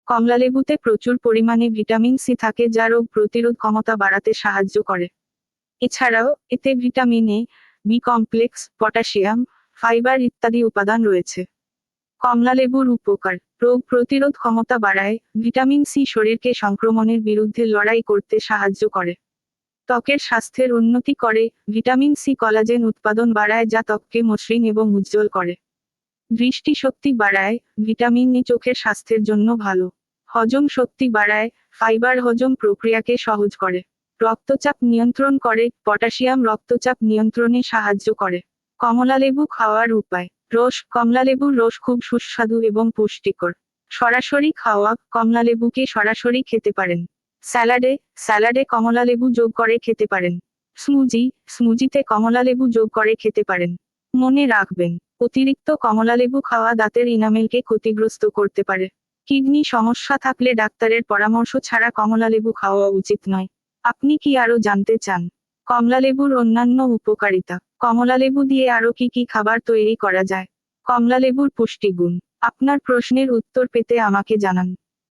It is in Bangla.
কমলালেবুতে প্রচুর পরিমাণে ভিটামিন সি থাকে যা রোগ প্রতিরোধ ক্ষমতা বাড়াতে সাহায্য করে। এছাড়াও এতে vitamin A, B complex, potassium, fibre ইত্যাদি উপাদান রয়েছে। কমলালেবুর উপকার: রোগ প্রতিরোধ ক্ষমতা বাড়ায়। ভিটামিন সি শরীরকে সংক্রমণের বিরুদ্ধে লড়াই করতে সাহায্য করে। ত্বকের স্বাস্থ্যের উন্নতি করে। ভিটামিন সি কলাজেন উৎপাদন বাড়ায় যা ত্বককে মসৃণ এবং উজ্জ্বল করে। দৃষ্টিশক্তি বাড়ায়। ভিটামিন ই চোখের স্বাস্থ্যের জন্য ভালো। হজম শক্তি বাড়ায়। ফাইবার হজম প্রক্রিয়াকে সহজ করে। রক্তচাপ নিয়ন্ত্রণ করে। পটাশিয়াম রক্তচাপ নিয়ন্ত্রণে সাহায্য করে। কমলালেবু খাওয়ার উপায়: রস: কমলালেবুর রস খুব সুস্বাদু এবং পুষ্টিকর। সরাসরি খাওয়া: কমলালেবুকে সরাসরি খেতে পারেন। স্যালাডে কমলালেবু যোগ করে খেতে পারেন। স্মুজিতে কমলালেবু যোগ করে খেতে পারেন। মনে রাখবেন, অতিরিক্ত কমলালেবু খাওয়া দাঁতের ইনামেলকে ক্ষতিগ্রস্ত করতে পারে। কিডনি সমস্যা থাকলে ডাক্তারের পরামর্শ ছাড়া কমলালেবু খাওয়া উচিত নয়। আপনি কি আরো জানতে চান কমলালেবুর অন্যান্য উপকারিতা? কমলালেবু দিয়ে আরো কি কি খাবার তৈরি করা যায়? কমলালেবুর পুষ্টিগুণ: আপনার প্রশ্নের উত্তর পেতে আমাকে জানান।